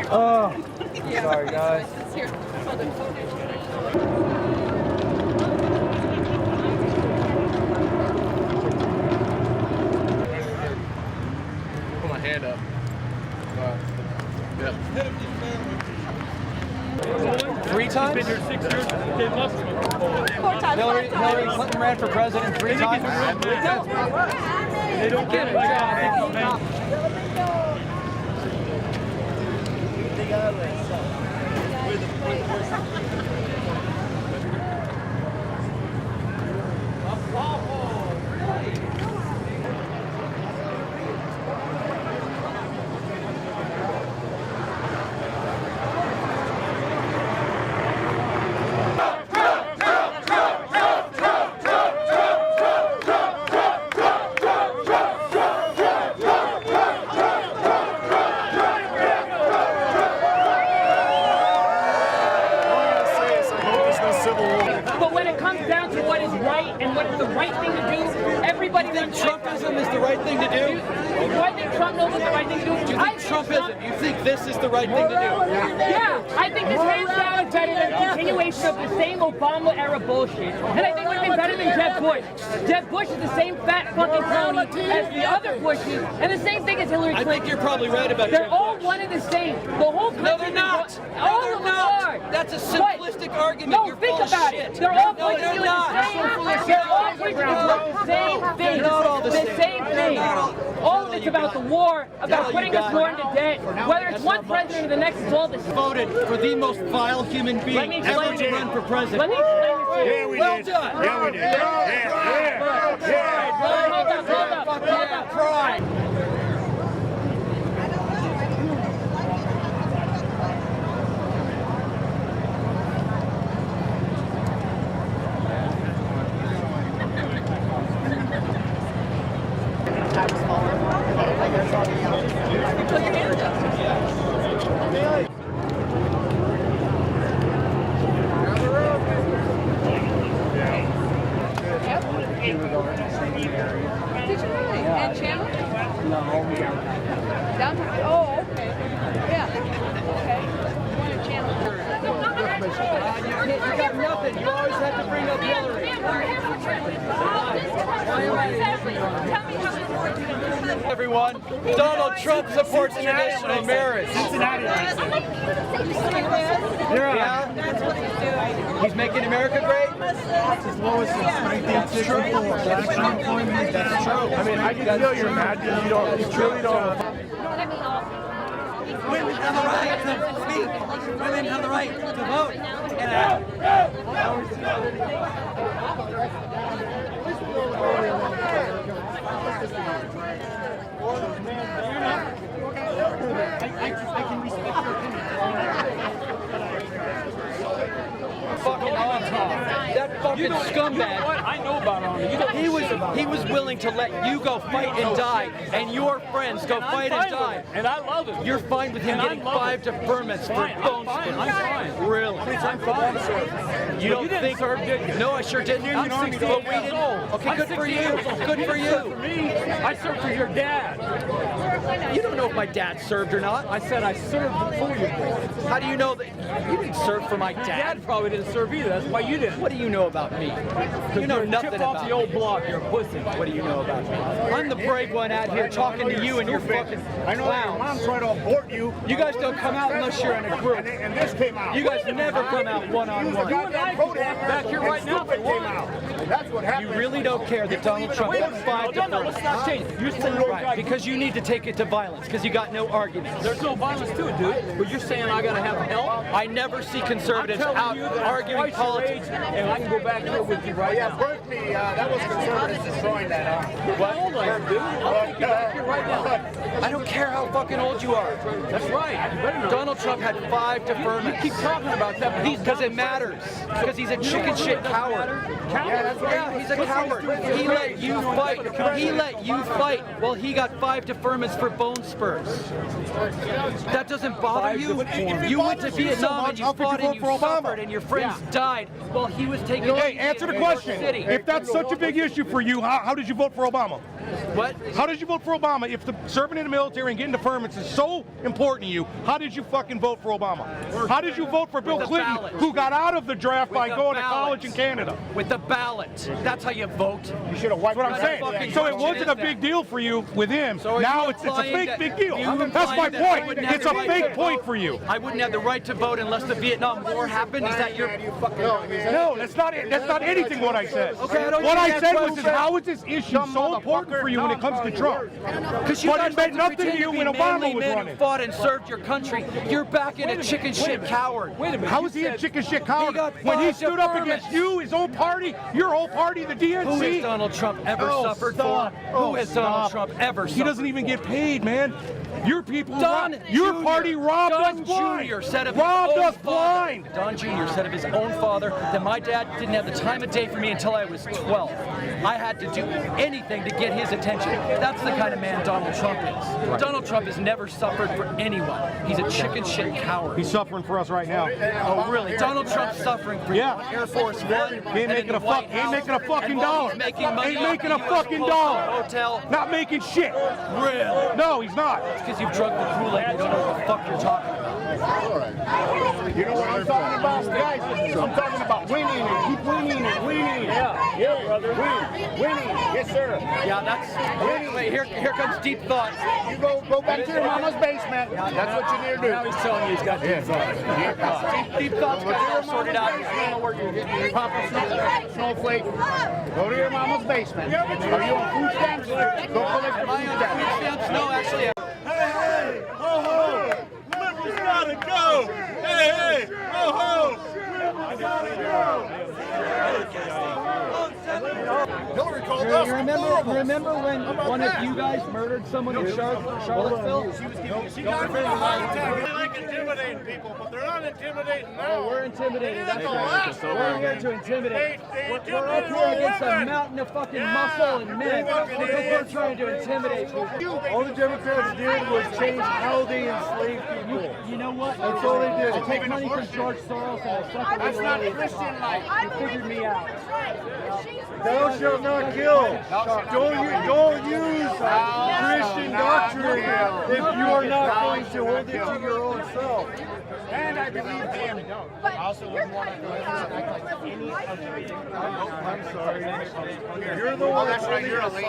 Oh, sorry guys. Put my hand up. Yeah. 3 times? Been here 6 years. Hillary Clinton ran for president 3 times. They don't get it. But when it comes down to what is right and what is the right thing to do, everybody thinks Trumpism is the right thing to do? Do I think Trump knows what's the right thing to do? Do you think Trumpism? You think this is the right thing to do? Yeah, I think this hands down is better than a continuation of the same Obama-era bullshit. And I think we've been better than Jeb Bush. Jeb Bush is the same fat fucking crony as the other Bushes, and the same thing as Hillary Clinton. I think you're probably right about They're Jeb all Bush. one and the same. The whole country. No, they're not. All No, they're of them not. are. That's a simplistic argument. No, You're think full of about shit. it. They're all No, pointing they're you at not. the same. They're all pointing you at the same thing. not all the same. same thing. All of it's about the war, about putting us more into debt. Whether it's one president or the next, it's all the same. Voted for the most vile human Let me being ever explain to it. run for president. Let me explain this to you. Yeah, we Well did. done. Yeah, we did. Yeah. Hold up. Pride. Did you really? And channel? No, Downtown? Oh, okay. Yeah. Okay. One channel. you got nothing. You always have to bring up Hillary. Everyone, Donald Trump supports traditional marriage. Yeah? He's making America great? That's true. That's true. I mean, I can feel you're mad because you truly don't. Women have the right to speak. Women have the right to vote. And I can respect your opinion. Fucking that fucking scumbag. I know about him. He was willing to let you go fight and die, and your friends go fight and die. And I love him. You're fine with him getting 5 deferments for bone spurs. I'm fine. Really? I'm fine. You don't didn't think? serve, did you? No, I sure didn't. I'm 68 years old. Okay, good for you. Good for You served for you. me. I served for your dad. You don't know if my dad served or not. I said I served for you. How do you know that you didn't serve for my Dad dad? probably didn't serve either. That's why you didn't. What do you know about me? You know nothing Chip off about the me. old block. You're a pussy. What do you know about me? I'm the brave one out here talking to you and your fucking I know that your mom clowns. tried to abort you. You guys don't come out unless you're in a group. And this came out. You guys never come out one-on-one. You and I can back here right now for came out. That's what happened. You really don't care that Donald Trump got 5 No, let's deferments. not change. You're saying Right, because you need to take it to violence, because you got no arguments. there's no violence to it, dude. But you're saying I gotta have help. I never see conservatives I'm out telling you that arguing twice your politics. age, and I can go back here with you right Yeah, now. Berkeley, that was conservatives destroying that, huh? How old I am, dude? I'll take you back here right now. I don't care how fucking old you are. That's right. You better know. Donald Trump had 5 deferments. Keep talking about that, but he's Because it matters. Because he's a chicken shit coward. Yeah, he's a coward. He let you fight. He let you fight while he got 5 deferments for bone spurs. That doesn't bother you? You went to Vietnam and you fought and you suffered and your friends died while he was taking over. Hey, answer the question. City. If that's such a big issue for you, how did you vote for Obama? What? How did you vote for Obama? If the serving in the military and getting deferments is so important to you, how did you fucking vote for Obama? How did you vote for Bill Clinton, who got out of the draft by going to college in Canada? With the ballot. That's how you vote. You should have wiped That's what I'm saying. So it wasn't a big deal for you with him. So now it's a fake big deal. That's my point. It's a fake point for you. I wouldn't have the right to vote unless the Vietnam War happened. Is that your... No, that's not anything what I said. Okay, I don't what I think said that's was, well how is this issue so important for you when it comes to Trump? Because you But guys it meant like nothing to you pretend when be Obama manly was men running. who fought and served your country. You're backing a chicken shit coward. Wait a minute. How is he a chicken shit coward? got When he 5 stood up deferments. against you, his own party, your whole party, the DNC. Who has Donald Trump ever suffered for? Who has Donald Trump ever suffered? He doesn't even get paid, man. Your people, Jr. your party robbed Don us blind. Jr. said of Robbed his own us blind. father. Don Jr. said of his own father that my dad didn't have the time of day for me until I was 12. I had to do anything to get his attention. That's the kind of man Donald Trump is. Right. Donald Trump has never suffered for anyone. He's a chicken shit coward. He's suffering for us right now. Oh, really? Donald Trump's suffering for Yeah. Air Force One. He ain't making a fucking dollar. He's making money Ain't off making the a US fucking Postal dollar. Hotel. Not making shit. Really? No, he's not. Because you've drunk the Kool-Aid, you don't know what the fuck you're talking about. You know what I'm talking about, guys? I'm talking about winning and keep winning and winning. Yeah, brother. Winning. Yes, sir. Yeah, that's... Wait, here comes deep thoughts. You go back to your mama's basement. That's what you need to do. Now he's telling you he's got deep thoughts. Deep thoughts got it all sorted out. Papa Snowflake, go to your mama's basement. Are you on food stamps? Go collect your Am I food on stamps. food stamps? No, actually, Hey, ho, ho! Liberals gotta go! Hey, ho, ho! Liberals gotta go! Hillary called us. You remember when one of you guys murdered someone in Charlottesville? She got rid of high tech. They like intimidating people, but they're not intimidating now. We're intimidated. That's They did right. the We're here to intimidate. They We're up intimidated here against a women. mountain of fucking muscle and men. We're trying to intimidate people. All the Democrats did was change how they enslave people. You know what? That's all they did. I take money from George Soros and I suck That's not Christian life. You figured me out. Thou shalt not kill. Don't use Christian doctrine if you are not going to hold it to your own self. And I believe him. I also wouldn't want to go ahead and act like any of the... I'm sorry. You're the one that's right, you're a lady.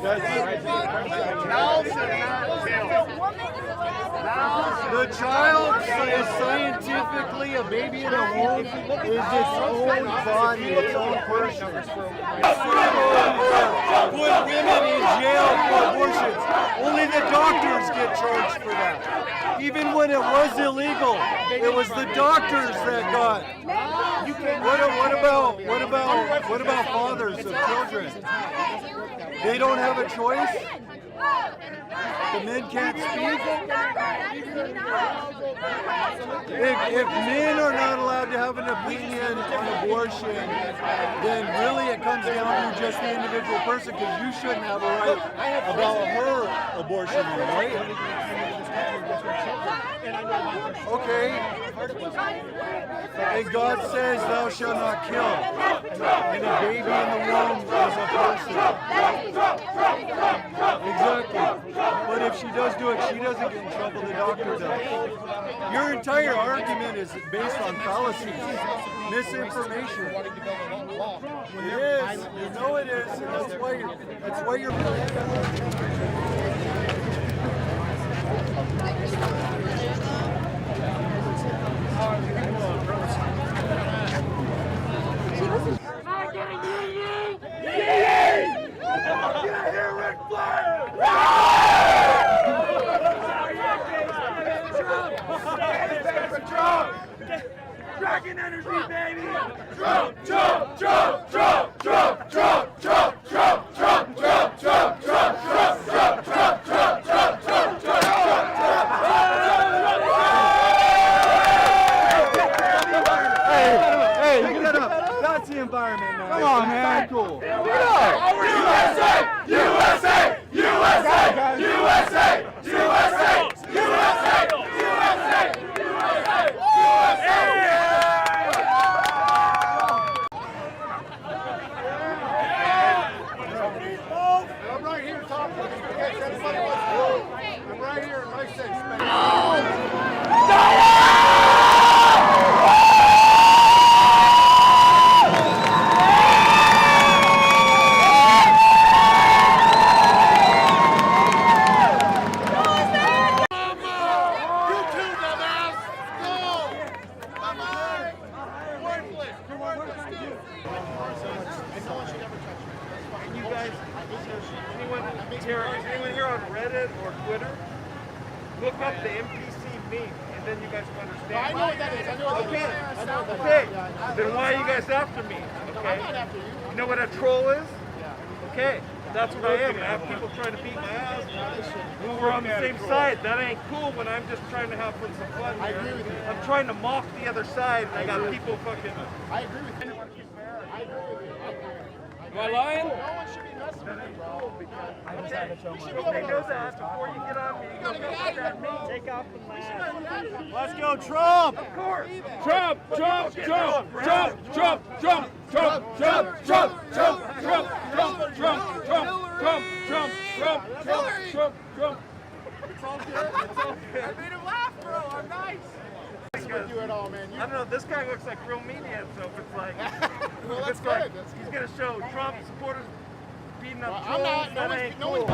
Thou shalt not kill. The child is scientifically a baby in a womb is its own body, its own person. Put women in jail for abortions. Only the doctors get charged for that. Even when it was illegal, it was the doctors that got. What about fathers of children? They don't have a choice. The men can't speak. If men are not allowed to have an opinion on abortion, then really it comes down to just the individual person, because you shouldn't have a right about her abortion, right? Okay. And God says thou shalt not kill. And a baby in the womb is a person. Exactly. But if she does do it, she doesn't get in trouble, the doctor does. Your entire argument is based on fallacies, misinformation. It is. You know it is. And that's why you're Dragon energy, baby! Trump, Trump, Trump, Trump, Trump, Trump, Trump, Trump, Trump, Trump, Trump, Trump, Trump, Trump, Trump, Trump, Trump, Trump, Trump, Trump. Hey, get up. That's the environment now. Come on, man. Cool. USA! USA! USA! USA! USA! USA! USA! Reddit or Twitter, look up the NPC meme, and then you guys will understand. I know what that is. I know what that is. I know what that is. Okay, Yeah, then why are you guys after me? I'm Okay, not after you. you know what a troll is? Okay, that's what I am. I have people trying to beat my ass. We're on the same side. That ain't cool when I'm just trying to have some fun I here. agree with you. I'm trying to mock the other side, and I got people fucking. I agree with you. I agree with you. Am I lying? No one should be messing with you, bro. Okay, know that before you get on me. You gotta get out of here, bro. Take off the mask. Let's go, Trump! Of course. Trump, Trump, Trump, Trump, Trump, Trump, Trump, Trump, Trump, Trump, Trump, Trump, Trump, Trump, Trump, Trump, Trump, Trump, Trump. It's all good. It's all good. I made him laugh, bro. I'm nice. With you at all, man. I don't know. This guy looks like real media, so if it's like, Well, that's it's like good. That's he's good. gonna show Trump supporters beating up I'm trolls. not. That No ain't one's. cool.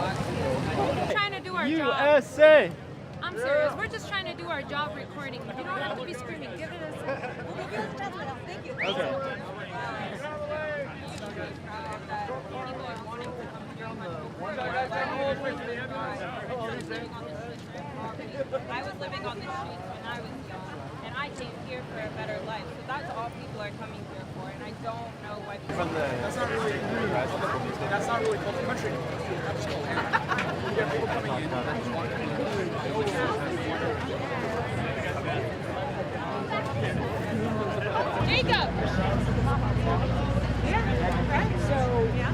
Trying to do our job. USA. I'm serious. We're just trying to do our job recording. You don't have to be screaming. Give it a. Thank you. Okay. I was living on the streets when I was young, and I came here for a better life. So that's all people are coming here for, and I don't know why people. That's not really complimentary. You get people coming in that just want Jacob! Yeah, right? So, yeah.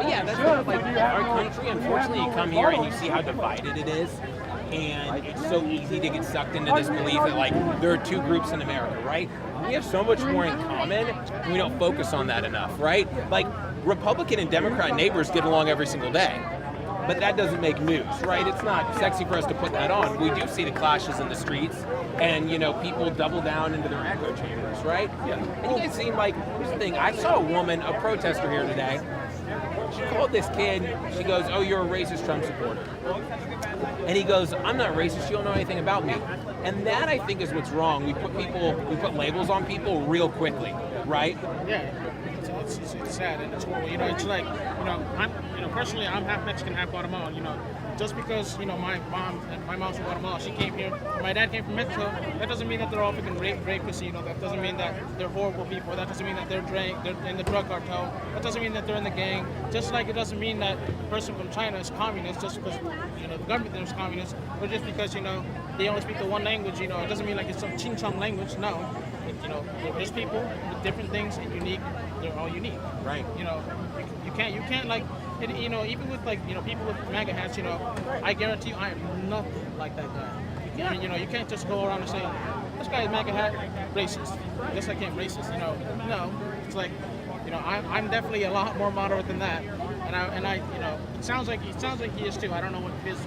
Yeah, that's kind of like our country. Unfortunately, you come here and you see how divided it is, and it's so easy to get sucked into this belief that like there are two groups in America, right? We have so much more in common, and we don't focus on that enough, right? Like Republican and Democrat neighbors get along every single day. But that doesn't make news, right? It's not sexy for us to put that on. We do see the clashes in the streets, and you know, people double down into their echo chambers, right? Yeah. And you guys seem like, here's the thing, I saw a woman, a protester here today. She called this kid, she goes, "Oh, you're a racist Trump supporter." And he goes, "I'm not racist, you don't know anything about me." And that, I think, is what's wrong. We put labels on people real quickly, right? Yeah, it's sad and it's horrible. You know, it's like, personally, I'm half Mexican, half Guatemalan. You know, just because my mom's from Guatemala, she came here. My dad came from Mexico. That doesn't mean that they're all freaking rapists. You know, that doesn't mean that they're horrible people. That doesn't mean that they're in the drug cartel. That doesn't mean that they're in the gang. Just like it doesn't mean that a person from China is communist just because the government there is communist, or just because they only speak the one language. It doesn't mean like it's some ching chong language. No. There's people with different things and unique. They're all unique, right? You can't like, even with like people with MAGA hats. I guarantee you, I am nothing like that guy. You can't just go around and say, this guy is MAGA hat, racist. Yes, I can't racist. No, it's like, I'm definitely a lot more moderate than that. And I, it sounds like he is too. I don't know what his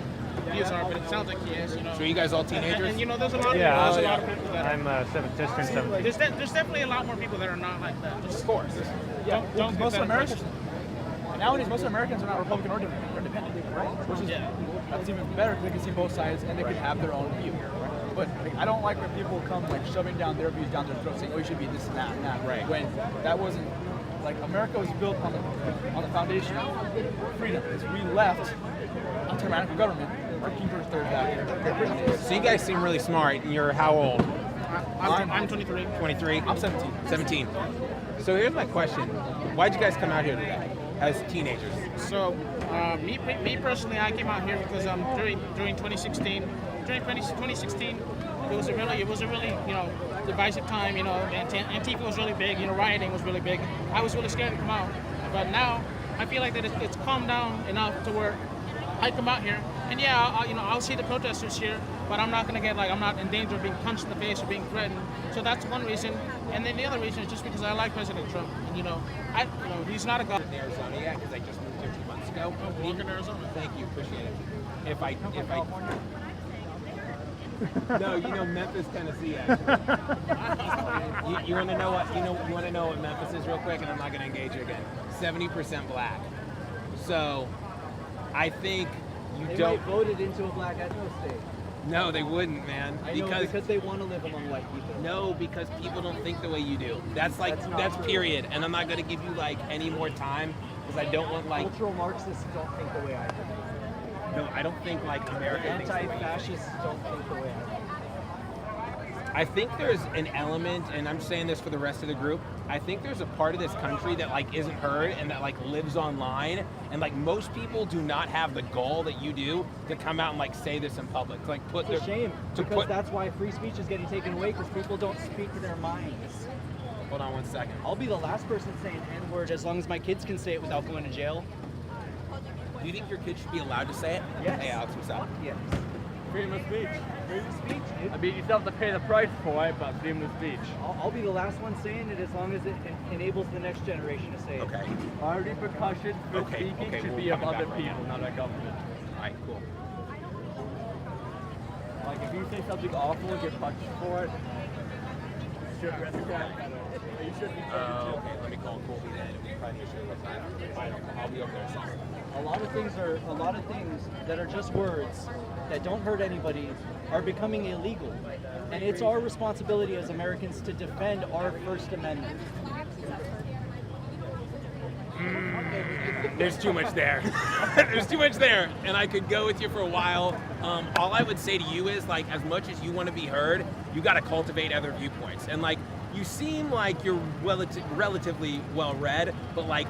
views are, but it sounds like he is. So you guys all teenagers? And there's a lot of people that I'm just turned 17. There's definitely a lot more people that are not like that. Just, of course. Don't most Americans. Nowadays, most Americans are not Republican or independent, right? Which is that's even better because they can see both sides and they can have their own view. Right? But I don't like when people come like shoving down their views down their throat, saying, "Oh, you should be this and that and that." Right. When that wasn't like America was built on the foundation of freedom. We left a tyrannical government. Our keepers third back. So you guys seem really smart. And you're how old? I'm 23. 23? I'm 17. 17. So here's my question. Why'd you guys come out here today as teenagers? So, me personally, I came out here because during 2016, it was a really divisive time. Antifa was really big. Rioting was really big. I was really scared to come out, but now I feel like that it's calmed down enough to where I come out here And yeah, I'll see the protesters here, but I'm not gonna get like, I'm not in danger of being punched in the face or being threatened. So that's one reason. And then the other reason is just because I like President Trump. And he's not a god. In Arizona yet, because I just moved here 2 months ago. Oh, welcome to Arizona. Thank you, appreciate it. If I no, Memphis, Tennessee. Actually, you want to know what you want to know what Memphis is real quick, and I'm not going to engage you again. 70% black. So, I think They don't might vote it into a black ethno state. No, they wouldn't, man. I know, because they want to live among white people. No, because people don't think the way you do. That's period. And I'm not going to give you like any more time because I don't want like cultural Marxists don't think the way I do. No, I don't think like America thinks the way you do. Anti-fascists don't think the way I do. I think there's an element, and I'm saying this for the rest of the group, I think there's a part of this country that like isn't heard and that like lives online, and like most people do not have the gall that you do to come out and like say this in public. To, like put it's a shame, because that's why free speech is getting taken away, because people don't speak to their minds. Hold on 1 second. I'll be the last person saying N-word as long as my kids can say it without going to jail. Do you think your kids should be allowed to say it? Yes. Hey Alex, what's up? Yes. Freedom of speech. Freedom of speech, dude. I mean, you still have to pay the price for it, but freedom of speech. I'll be the last one saying it as long as it enables the next generation to say it. Okay. Our repercussions for speaking should be of other people, not our government. Alright, cool. Like, if you say something awful and get punched for it, you should respect. You should be Okay, let me call Colby then. We probably should look that up. I'll be over there soon. A lot of things that are just words that don't hurt anybody are becoming illegal. And it's our responsibility as Americans to defend our First Amendment. There's too much there. There's too much there, and I could go with you for a while. All I would say to you is, like, as much as you want to be heard, you got to cultivate other viewpoints. And like, you seem like you're relatively well-read, but like,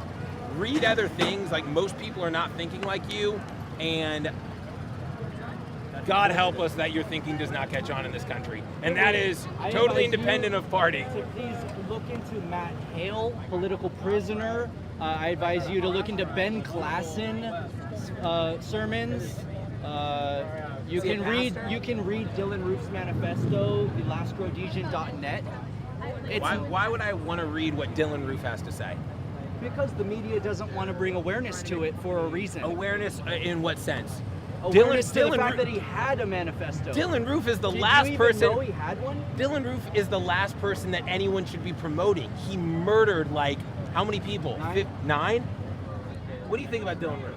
read other things. Like, most people are not thinking like you, and God help us that your thinking does not catch on in this country. And that is totally independent of party. So please look into Matt Hale, political prisoner. I advise you to look into Ben Klassen sermons. You can read Dylan Roof's manifesto, thelastRhodesian.net. Why would I want to read what Dylan Roof has to say? Because the media doesn't want to bring awareness to it for a reason. Awareness in what sense? Awareness to the fact that he had a manifesto. Dylan Roof is the last person. Did you even know he had one? Dylan Roof is the last person that anyone should be promoting. He murdered like how many people? 9? What do you think about Dylan Roof?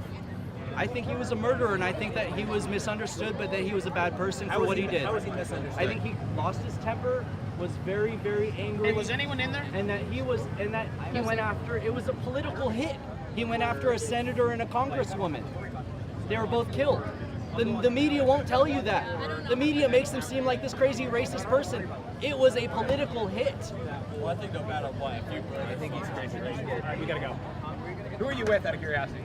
I think he was a murderer, and I think that he was misunderstood, but that he was a bad person for what he did. How was he misunderstood? I think he lost his temper, was very, very angry. Hey, was anyone in there? And that he went after, it was a political hit. He went after a senator and a congresswoman. They were both killed. The media won't tell you that. The media makes them seem like this crazy racist person. It was a political hit. Well, I think no matter what, I think he's crazy. We gotta go. Who are you with, out of curiosity?